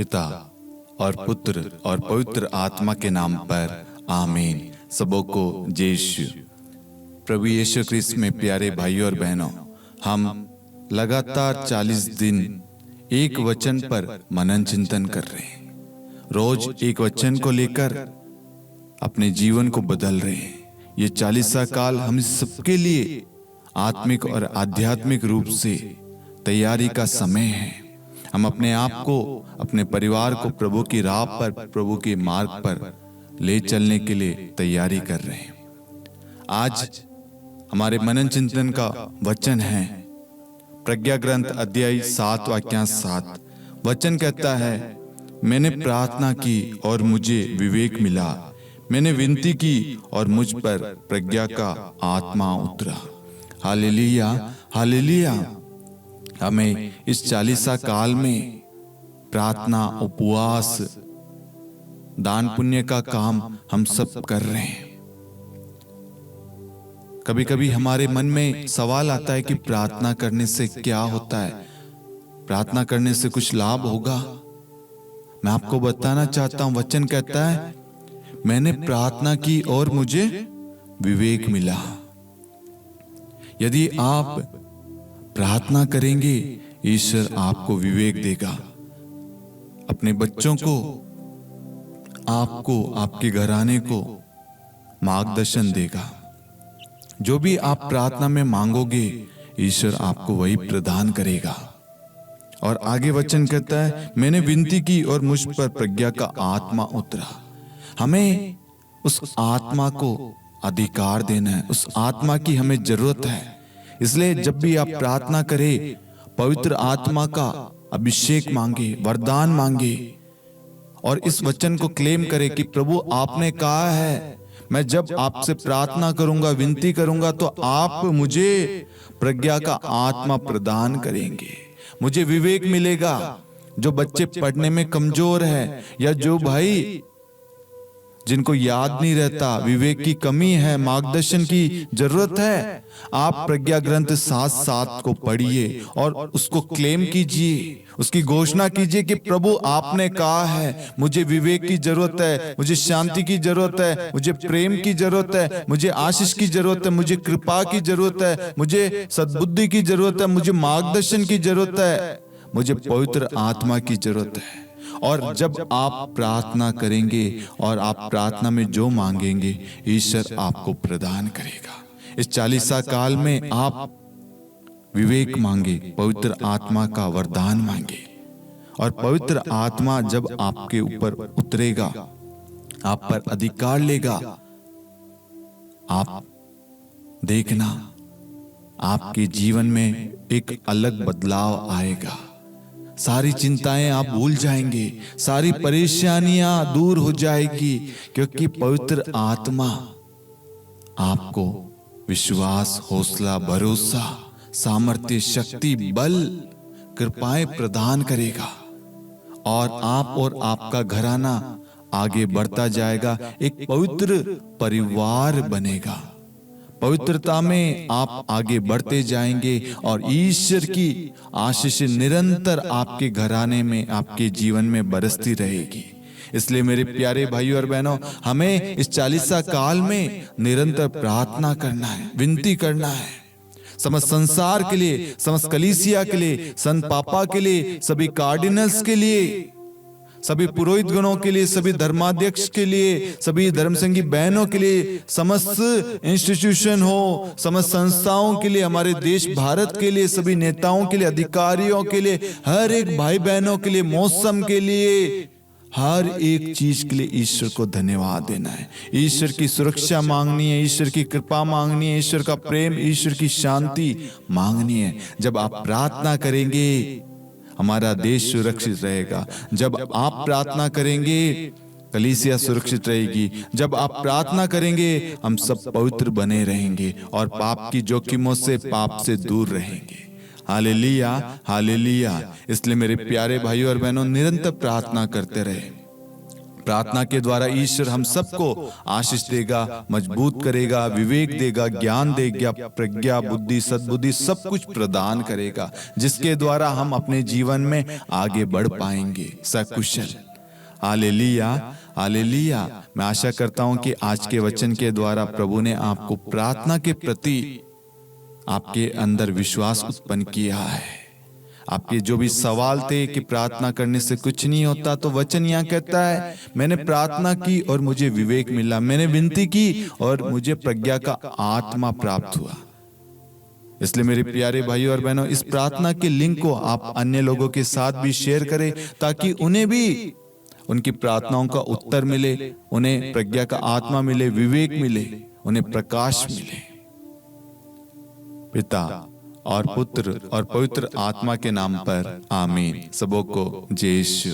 पिता और पुत्र और पवित्र आत्मा के नाम पर आमीन। सबों को जय यीशु। प्रभु यीशु ख्रिस्त में प्यारे भाइयों और बहनों, हम लगातार 40 दिन एक वचन पर मनन चिंतन कर रहे हैं। रोज एक वचन को लेकर अपने जीवन को बदल रहे हैं। ये 40वां काल हम सबके लिए आत्मिक और आध्यात्मिक रूप से तैयारी का समय है। हम अपने आप को, अपने परिवार को प्रभु की राह पर, प्रभु के मार्ग पर ले चलने के लिए तैयारी कर रहे हैं। आज हमारे मनन चिंतन का वचन है प्रज्ञा ग्रंथ अध्याय 7 वाक्यांश 7। वचन कहता है, मैंने प्रार्थना की और मुझे विवेक मिला, मैंने विनती की और मुझ पर प्रज्ञा का आत्मा उतरा। Hallelujah, hallelujah. हमें इस 40वां काल में प्रार्थना, उपवास, दान पुण्य का काम हम सब कर रहे हैं। कभी कभी हमारे मन में सवाल आता है कि प्रार्थना करने से क्या होता है, प्रार्थना करने से कुछ लाभ होगा? मैं आपको बताना चाहता हूं, वचन कहता है, मैंने प्रार्थना की और मुझे विवेक मिला। यदि आप प्रार्थना करेंगे, ईश्वर आपको विवेक देगा। अपने बच्चों को, आपको, आपके घराने को मार्गदर्शन देगा। जो भी आप प्रार्थना में मांगोगे, ईश्वर आपको वही प्रदान करेगा। और आगे वचन कहता है, मैंने विनती की और मुझ पर प्रज्ञा का आत्मा उतरा। हमें उस आत्मा को अधिकार देना है, उस आत्मा की हमें जरूरत है। इसलिए जब भी आप प्रार्थना करें, पवित्र आत्मा का अभिषेक मांगे, वरदान मांगे और इस वचन को क्लेम करें कि प्रभु आपने कहा है, मैं जब आपसे प्रार्थना करूंगा, विनती करूंगा, तो आप मुझे प्रज्ञा का आत्मा प्रदान करेंगे, मुझे विवेक मिलेगा। जो बच्चे पढ़ने में कमजोर है या जो भाई जिनको याद नहीं रहता, विवेक की कमी है, मार्गदर्शन की जरूरत है, आप प्रज्ञा ग्रंथ 7:7 को पढ़िए और उसको क्लेम कीजिए, उसकी घोषणा कीजिए कि प्रभु आपने कहा है, मुझे विवेक की जरूरत है, मुझे शांति की जरूरत है, मुझे प्रेम की जरूरत है, मुझे आशीष की जरूरत है, मुझे कृपा की जरूरत है, मुझे सद्बुद्धि की जरूरत है, मुझे मार्गदर्शन की जरूरत है, मुझे पवित्र आत्मा की जरूरत है। और जब आप प्रार्थना करेंगे और आप प्रार्थना में जो मांगेंगे, ईश्वर आपको प्रदान करेगा। इस 40वां काल में आप विवेक मांगे, पवित्र आत्मा का वरदान मांगे, और पवित्र आत्मा जब आपके ऊपर उतरेगा, आप पर अधिकार लेगा, आप देखना आपके जीवन में एक अलग बदलाव आएगा। सारी चिंताएं आप भूल जाएंगे, सारी परेशानियां दूर हो जाएगी, क्योंकि पवित्र आत्मा आपको विश्वास, हौसला, भरोसा, सामर्थ्य, शक्ति, बल, कृपाएं प्रदान करेगा और आप और आपका घराना आगे बढ़ता जाएगा, एक पवित्र परिवार बनेगा। पवित्रता में आप आगे बढ़ते जाएंगे और ईश्वर की आशीष निरंतर आपके घराने में, आपके जीवन में बरसती रहेगी। इसलिए मेरे प्यारे भाइयों और बहनों, हमें इस 40वां काल में निरंतर प्रार्थना करना है, विनती करना है, समस्त संसार के लिए, समस्त कलीसिया के लिए, संत पापा के लिए, सभी कार्डिनल्स के लिए, सभी पुरोहित गणों के लिए, सभी धर्माध्यक्ष के लिए, सभी धर्मसंगी बहनों के लिए, समस्त इंस्टीट्यूशन हो, समस्त संस्थाओं के लिए, हमारे देश भारत के लिए, सभी नेताओं के लिए, अधिकारियों के लिए, हर एक भाई बहनों के लिए, मौसम के लिए, हर एक चीज के लिए ईश्वर को धन्यवाद देना है। ईश्वर की सुरक्षा मांगनी है, ईश्वर की कृपा मांगनी है, ईश्वर का प्रेम, ईश्वर की शांति मांगनी है। जब आप प्रार्थना करेंगे, हमारा देश सुरक्षित रहेगा। जब आप प्रार्थना करेंगे, कलीसिया सुरक्षित रहेगी। जब आप प्रार्थना करेंगे, हम सब पवित्र बने रहेंगे और पाप की जोखिमों से, पाप से दूर रहेंगे। Hallelujah, hallelujah. इसलिए मेरे प्यारे भाइयों और बहनों, निरंतर प्रार्थना करते रहे, प्रार्थना के द्वारा ईश्वर हम सबको आशीष देगा, मजबूत करेगा, विवेक देगा, ज्ञान देगा, प्रज्ञा, बुद्धि, सद्बुद्धि सब कुछ प्रदान करेगा, जिसके द्वारा हम अपने जीवन में आगे बढ़ पाएंगे सकुशल। Hallelujah, hallelujah. मैं आशा करता हूं कि आज के वचन के द्वारा प्रभु ने आपको प्रार्थना के प्रति आपके अंदर विश्वास उत्पन्न किया है। आपके जो भी सवाल थे कि प्रार्थना करने से कुछ नहीं होता, तो वचन यहाँ कहता है मैंने प्रार्थना की और मुझे विवेक मिला, मैंने विनती की और मुझे प्रज्ञा का आत्मा प्राप्त हुआ। इसलिए मेरे प्यारे भाइयों और बहनों, इस प्रार्थना के लिंक को आप अन्य लोगों के साथ भी शेयर करें, ताकि उन्हें भी उनकी प्रार्थनाओं का उत्तर मिले, उन्हें प्रज्ञा का आत्मा मिले, विवेक मिले, उन्हें प्रकाश मिले। पिता और पुत्र और पवित्र आत्मा के नाम पर आमीन। सबों को जय यीशु।